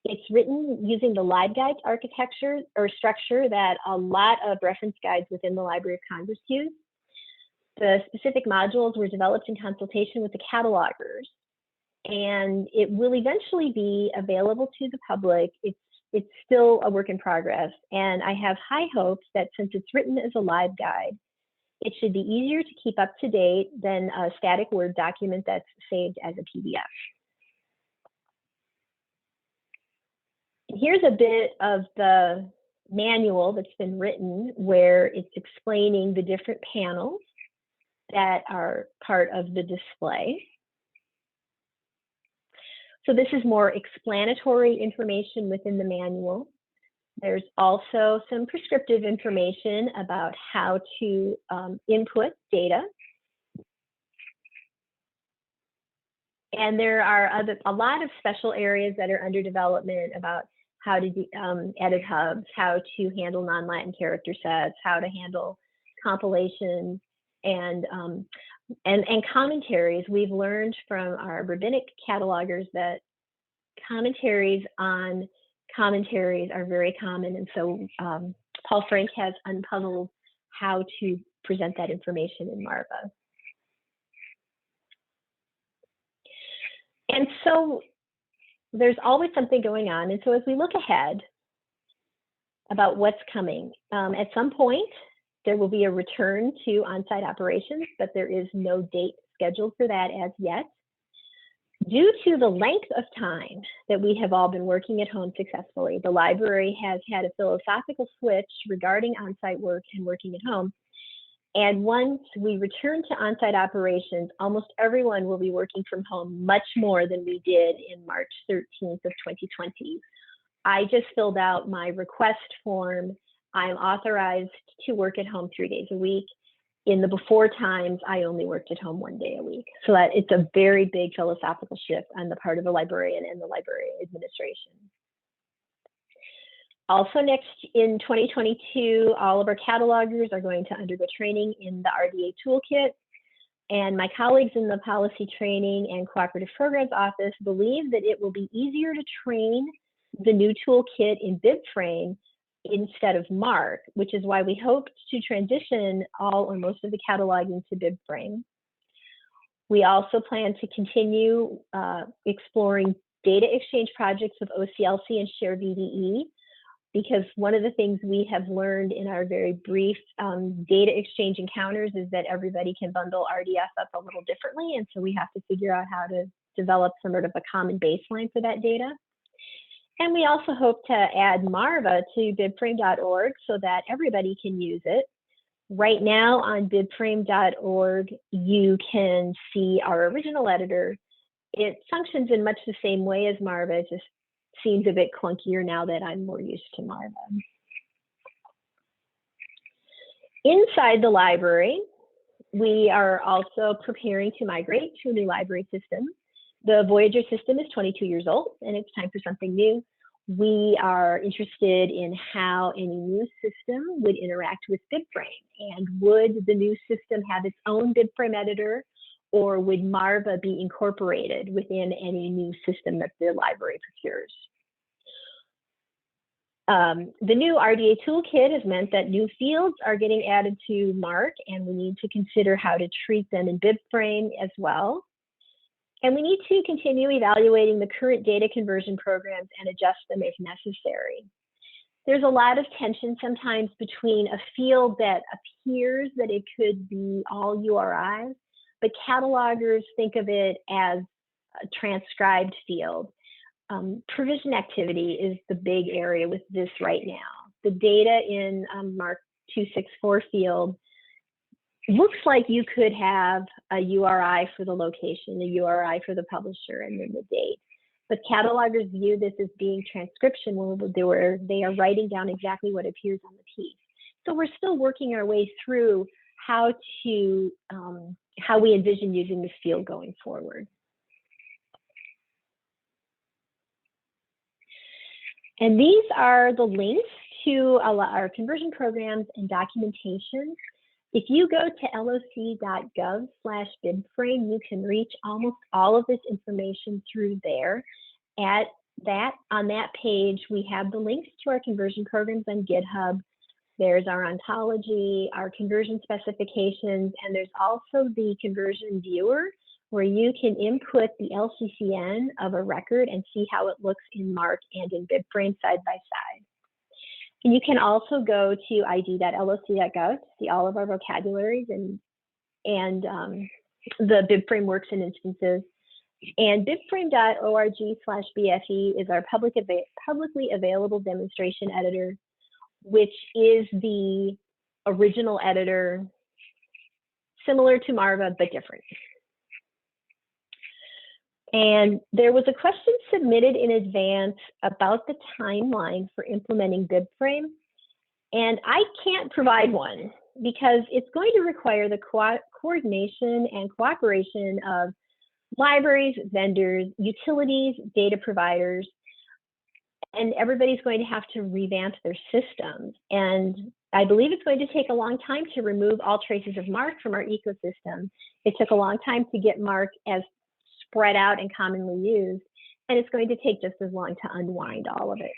It's written using the LibGuides architecture or structure that a lot of reference guides within the Library of Congress use. The specific modules were developed in consultation with the catalogers, and it will eventually be available to the public. It's still a work in progress, and I have high hopes that since it's written as a LibGuide, it should be easier to keep up to date than a static Word document that's saved as a PDF. Here's a bit of the manual that's been written where it's explaining the different panels that are part of the display. So this is more explanatory information within the manual. There's also some prescriptive information about how to input data. And there are a lot of special areas that are under development about how to edit hubs, how to handle non-Latin character sets, how to handle compilations, and commentaries. We've learned from our rabbinic catalogers that commentaries on commentaries are very common, and so Paul Frank has unpuzzled how to present that information in MARVA. And so there's always something going on, and so as we look ahead about what's coming, at some point there will be a return to on-site operations, but there is no date scheduled for that as yet. Due to the length of time that we have all been working at home successfully, the library has had a philosophical switch regarding on-site work and working at home. And once we return to on-site operations, almost everyone will be working from home much more than we did in March 13th of 2020. I just filled out my request form. I'm authorized to work at home 3 days a week. In the before times, I only worked at home 1 day a week. So that it's a very big philosophical shift on the part of the librarian and the library administration. Also next in 2022, all of our catalogers are going to undergo training in the RDA toolkit. And my colleagues in the policy training and cooperative programs office believe that it will be easier to train the new toolkit in BIBFRAME instead of MARC, which is why we hope to transition all or most of the cataloging to BIBFRAME. We also plan to continue exploring data exchange projects with OCLC and Share VDE, because one of the things we have learned in our very brief data exchange encounters is that everybody can bundle RDF up a little differently, and so we have to figure out how to develop some sort of a common baseline for that data. And we also hope to add MARVA to bibframe.org so that everybody can use it. Right now on bibframe.org, you can see our original editor. It functions in much the same way as MARVA. It just seems a bit clunkier now that I'm more used to MARVA. Inside the library, We are also preparing to migrate to a new library system. The Voyager system is 22 years old, and it's time for something new. We are interested in how any new system would interact with BibFrame, and would the new system have its own BibFrame editor, or would MARVA be incorporated within any new system that the library procures? The new RDA toolkit has meant that new fields are getting added to MARC, and we need to consider how to treat them in BibFrame as well. And we need to continue evaluating the current data conversion programs and adjust them if necessary. There's a lot of tension sometimes between a field that appears that it could be all URIs, but catalogers think of it as a transcribed field. Provision activity is the big area with this right now. The data in MARC 264 field looks like you could have a URI for the location, a URI for the publisher, and then the date. But catalogers view this as being transcription, where they are writing down exactly what appears on the piece. So we're still working our way through how we envision using this field going forward. And these are the links to our conversion programs and documentation. If you go to loc.gov/BibFrame, you can reach almost all of this information through there. On that page, we have the links to our conversion programs on GitHub. There's our ontology, our conversion specifications, and there's also the conversion viewer, where you can input the LCCN of a record and see how it looks in MARC and in BibFrame side by side. And you can also go to id.loc.gov to see all of our vocabularies and the BibFrame works and instances. And bibframe.org/BFE is our publicly available demonstration editor, which is the original editor, similar to MARVA, but different. And there was a question submitted in advance about the timeline for implementing BibFrame. And I can't provide one because it's going to require the coordination and cooperation of libraries, vendors, utilities, data providers, and everybody's going to have to revamp their systems. And I believe it's going to take a long time to remove all traces of MARC from our ecosystem. It took a long time to get MARC as spread out and commonly used, and it's going to take just as long to unwind all of it.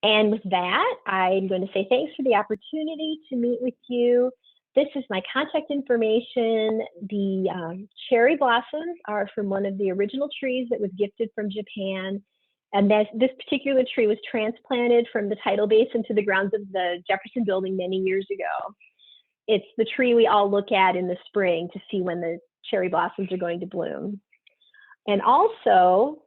And with that, I'm going to say thanks for the opportunity to meet with you. This is my contact information. The cherry blossoms are from one of the original trees that was gifted from Japan. And this particular tree was transplanted from the tidal basin to the grounds of the Jefferson Building many years ago. It's the tree we all look at in the spring to see when the cherry blossoms are going to bloom. And also,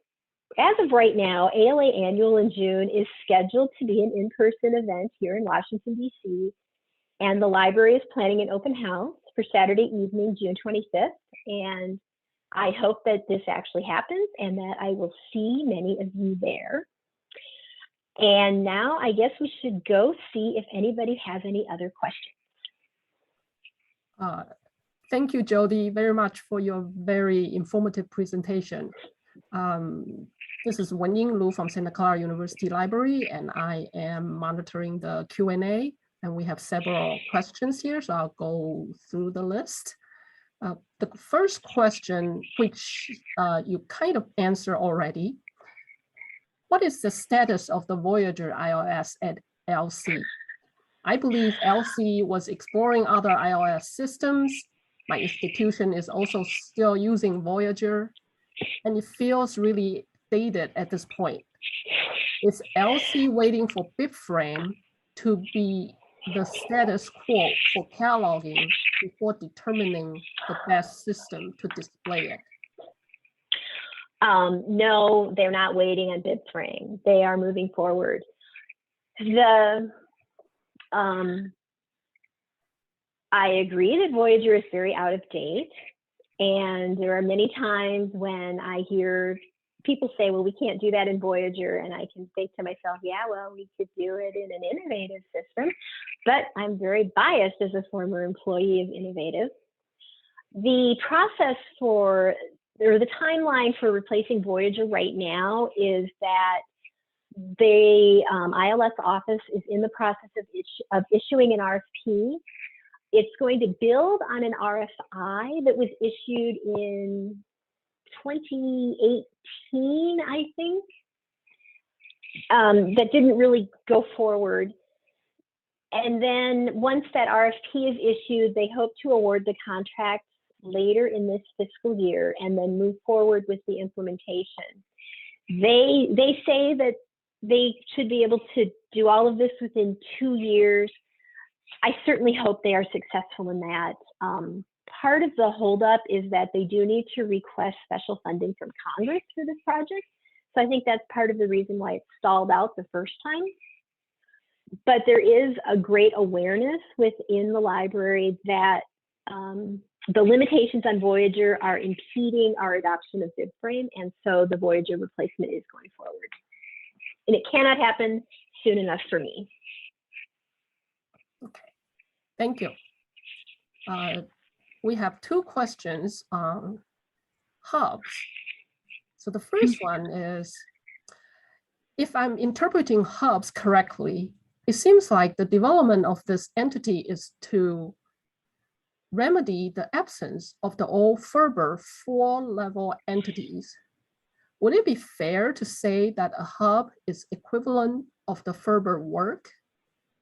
as of right now, ALA Annual in June is scheduled to be an in-person event here in Washington, D.C. And the library is planning an open house for Saturday evening, June 25th. And I hope that this actually happens and that I will see many of you there. And now I guess we should go see if anybody has any other questions. Thank you, Jodi, very much for your very informative presentation. This is Wenying Lu from Santa Clara University Library, and I am monitoring the Q&A, and we have several questions here, so I'll go through the list. The first question, which you kind of answered already, what is the status of the Voyager iOS at LC? I believe LC was exploring other iOS systems. My institution is also still using Voyager, and it feels really dated at this point. Is LC waiting for BibFrame to be the status quo for cataloging before determining the best system to display it? No, they're not waiting on BibFrame. They are moving forward. I agree that Voyager is very out of date, and there are many times when I hear people say, well, we can't do that in Voyager. And I can think to myself, yeah, well, we could do it in an Innovative system. But I'm very biased as a former employee of Innovative. The process for, or the timeline for replacing Voyager right now is that the ILS office is in the process of issuing an RFP. It's going to build on an RFI that was issued in 2018, I think, that didn't really go forward. And then once that RFP is issued, they hope to award the contract later in this fiscal year and then move forward with the implementation. They say that they should be able to do all of this within 2 years. I certainly hope they are successful in that. Part of the holdup is that they do need to request special funding from Congress for this project. So I think that's part of the reason why it stalled out the first time. But there is a great awareness within the library that the limitations on Voyager are impeding our adoption of BIBFRAME, and so the Voyager replacement is going forward. And it cannot happen soon enough for me. Okay, thank you. We have 2 questions on hubs. So the first one is, if I'm interpreting hubs correctly, it seems like the development of this entity is to remedy the absence of the old FRBR 4-level entities. Would it be fair to say that a hub is equivalent of the FRBR work?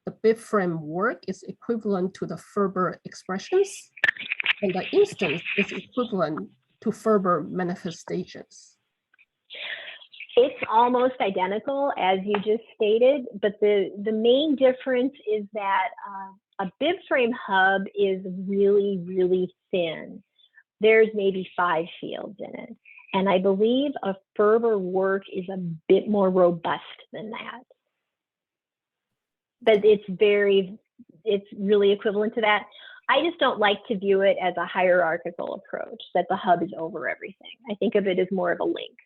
The BIBFRAME work is equivalent to the FRBR expressions, and the instance is equivalent to FRBR manifestations. It's almost identical, as you just stated, but the main difference is that a BIBFRAME hub is really, really thin. There's maybe 5 fields in it. And I believe a FRBR work is a bit more robust than that. But it's really equivalent to that. I just don't like to view it as a hierarchical approach, that the hub is over everything. I think of it as more of a link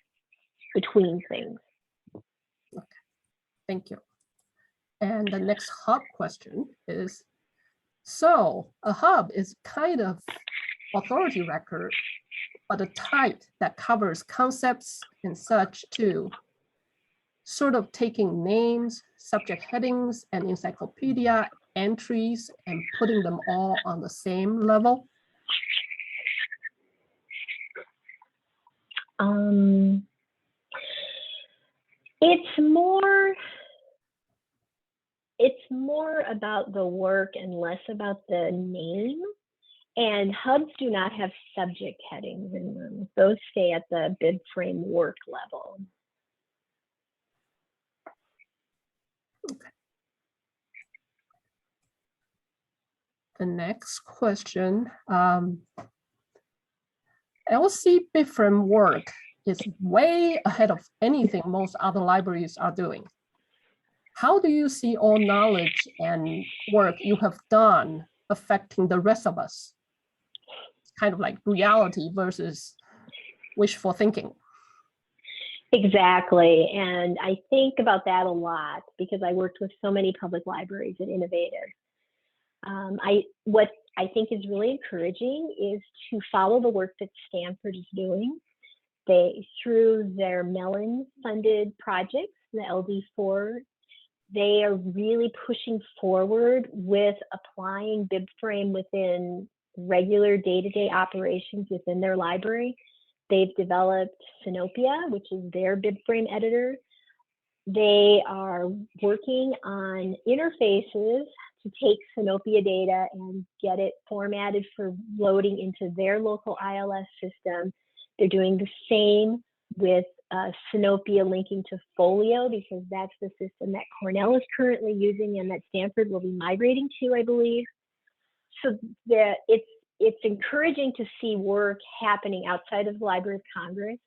between things. Okay, thank you. And the next hub question is, so a hub is kind of authority record, but a type that covers concepts and such too, sort of taking names, subject headings, and encyclopedia entries and putting them all on the same level? It's more about the work and less about the name. And hubs do not have subject headings in them. Those stay at the BIBFRAME work level. Okay. The next question, LC BIBFRAME work is way ahead of anything most other libraries are doing. How do you see all knowledge and work you have done affecting the rest of us? It's kind of like reality versus wishful thinking. Exactly, and I think about that a lot because I worked with so many public libraries at Innovative. What I think is really encouraging is to follow the work that Stanford is doing. Through their Mellon-funded projects, the LD4, they are really pushing forward with applying BIBFRAME within regular day-to-day operations within their library. They've developed Sinopia, which is their BIBFRAME editor. They are working on interfaces to take Sinopia data and get it formatted for loading into their local ILS system. They're doing the same with Sinopia linking to Folio, because that's the system that Cornell is currently using and that Stanford will be migrating to, I believe. So it's encouraging to see work happening outside of the Library of Congress.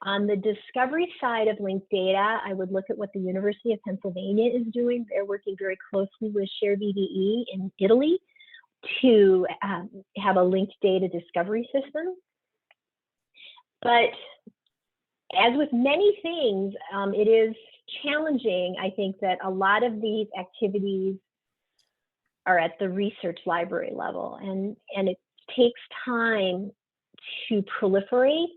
On the discovery side of linked data, I would look at what the University of Pennsylvania is doing. They're working very closely with ShareVDE in Italy to have a linked data discovery system. But as with many things, it is challenging. I think that a lot of these activities are at the research library level, and it takes time to proliferate.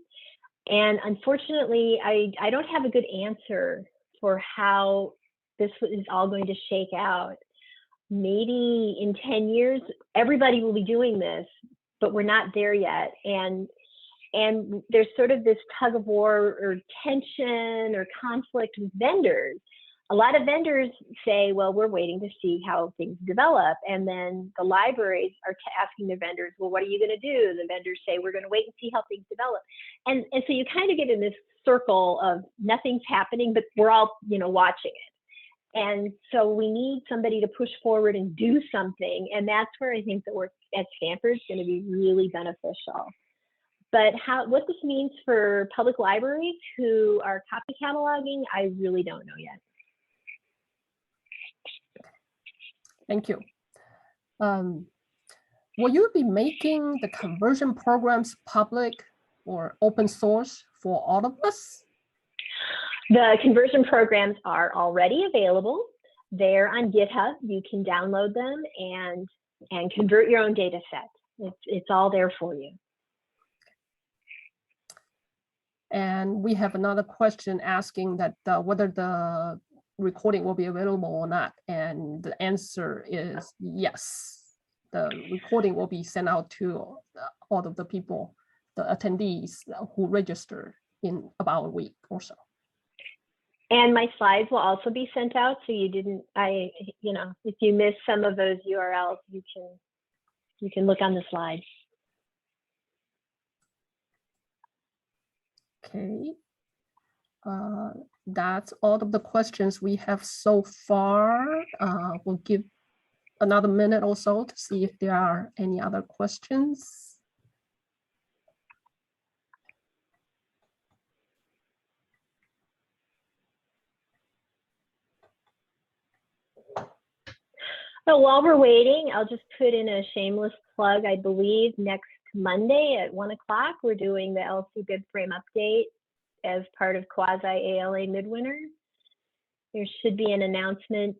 And unfortunately, I don't have a good answer for how this is all going to shake out. Maybe in 10 years, everybody will be doing this, but we're not there yet. And there's sort of this tug of war or tension or conflict with vendors. A lot of vendors say, well, we're waiting to see how things develop. And then the libraries are asking their vendors, well, what are you going to do? The vendors say, we're going to wait and see how things develop. And so you kind of get in this circle of nothing's happening, but we're all, watching it. And so we need somebody to push forward and do something. And that's where I think the work at Stanford is going to be really beneficial. But what this means for public libraries who are copy cataloging, I really don't know yet. Thank you. Will you be making the conversion programs public or open source for all of us? The conversion programs are already available. They're on GitHub. You can download them and convert your own data set. It's all there for you. And we have another question asking that whether the recording will be available or not. And the answer is yes. The recording will be sent out to all of the people, the attendees who registered in about a week or so. And my slides will also be sent out, so if you miss some of those URLs, you can look on the slides. Okay. That's all of the questions we have so far. We'll give another minute or so to see if there are any other questions. So while we're waiting, I'll just put in a shameless plug. I believe next Monday at 1 o'clock, we're doing the LC BIBFRAME update as part of quasi-ALA Midwinter. There should be an announcements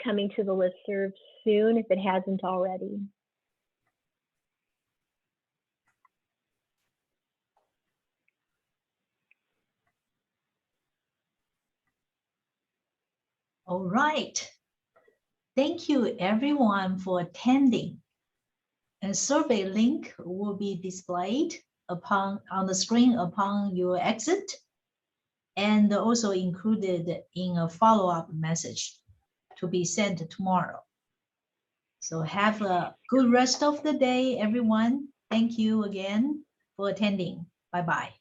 coming to the listserv soon if it hasn't already. All right. Thank you everyone for attending. A survey link will be displayed on the screen upon your exit, and also included in a follow-up message to be sent tomorrow. So have a good rest of the day, everyone. Thank you again for attending. Bye-bye.